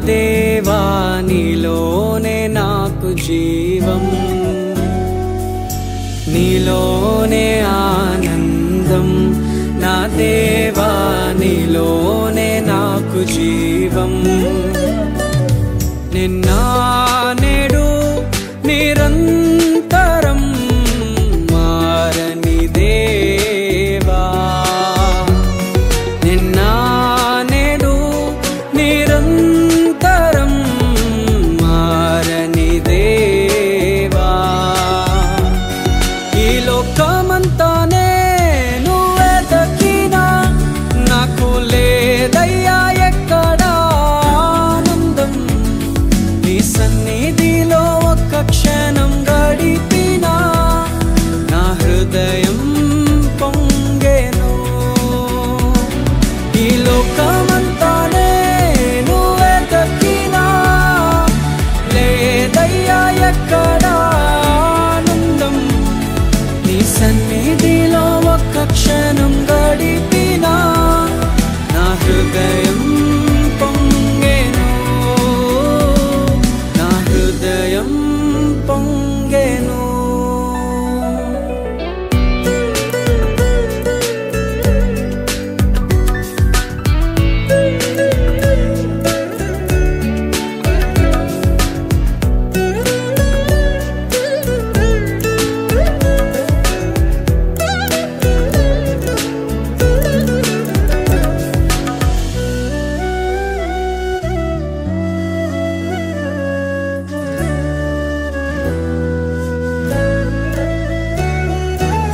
దేవా నీలోనే నాకు జీవం, నీలోనే ఆనందం, నా దేవా నీలోనే నాకు జీవం. నిన్న నేడు నిరంతరం మారని దేవా, నిన్న నేడు నిరంతరం మారని దేవా. ఈ లోకమంతానే నువ్వే దక్కినా నాకు లేదయ్యా ఎక్కడ ఆనందం. నీ సన్నిధిలో ఒక్క క్షణం గడిపినా నా హృదయం పొంగెను. ఈ లోకమంతానే నువ్వే దక్కినా లేదయ్యా ఎక్కడ ఆనందం. నీ సన్నిధిలో ఒక్క క్షణం గడిపినా నా హృదయం పొంగెను, నా హృదయం పొంగెను.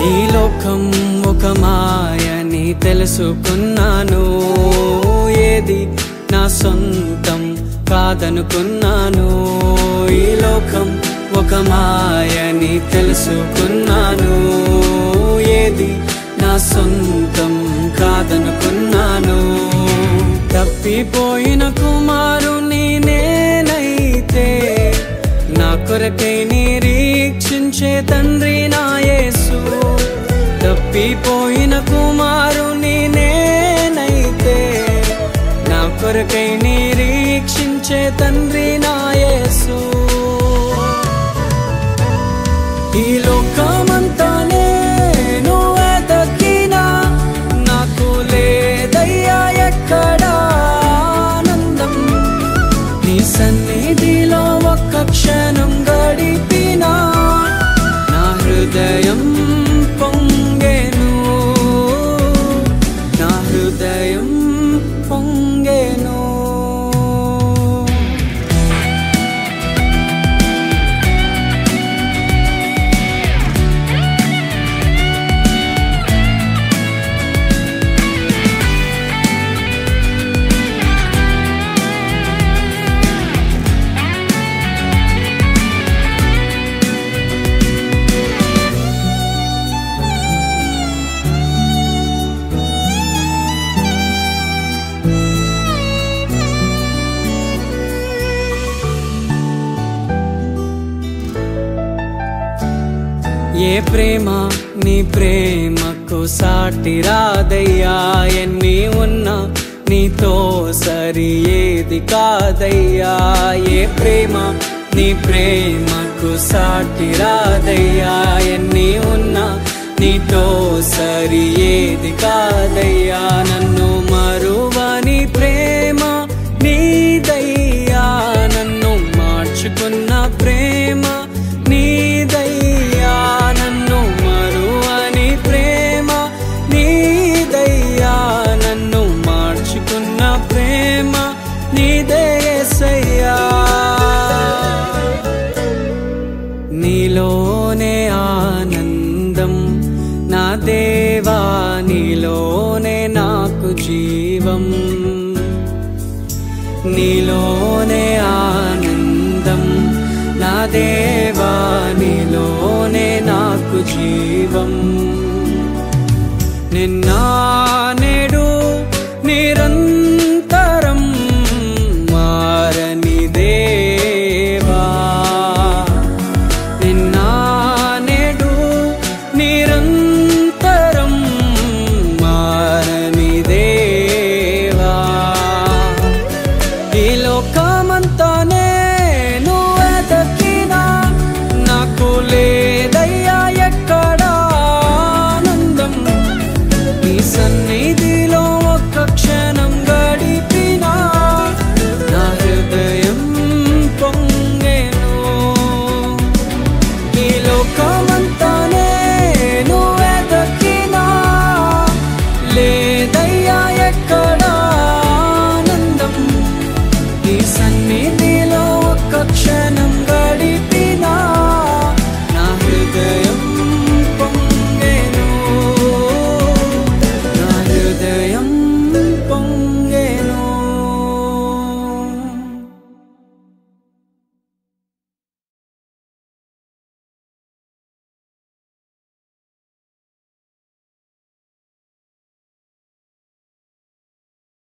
ఈ లోకం ఒక మాయని తెలుసుకున్నాను, ఏది నా సొంతం కాదనుకున్నాను. ఈ లోకం ఒక మాయని తెలుసుకున్నాను, ఏది నా సొంతం కాదనుకున్నాను. తప్పిపోయిన కుమారుని నేనైతే నా కొరకై నిరీక్షించే తండ్రి నా యేసు. తప్పిపోయిన కుమారుని నేనైతే నా కొరకై నిరీక్షించే తండ్రి నా యేసు. ఈ లోకమంతానే నువ్వే దక్కినా నాకు లేదయ్యా ఎక్కడ ఆనందం. నీ సన్నిధిలో ఒక్క క్షణం గడిపినా నా హృదయం పొంగెను, నా హృదయం పొంగెను. ఏ ప్రేమ నీ ప్రేమకు సాటి రాదయ్యా, ఎన్ని ఉన్నా నీతో సరి ఏది కాదయ్యా. ఏ ప్రేమ నీ ప్రేమకు సాటి రాదయ్యా, ఎన్ని ఉన్నా నీతో సరి ఏది కాదయ్యా. నన్ను మరువని ప్రేమ నీదయ్యా, నన్ను మార్చుకున్న ప్రేమ నీదయ్యా. నన్ను మరువని ప్రేమ నీదయ్యా, నన్ను మార్చుకున్న ప్రేమ నీదే యేసయ్యా. నీలోనే ఆనందం, నా దేవా నీలోనే నాకు జీవం, నీలోనే ఆనందం, నా దేవా నీలోనే నాకు జీవం. నిన్న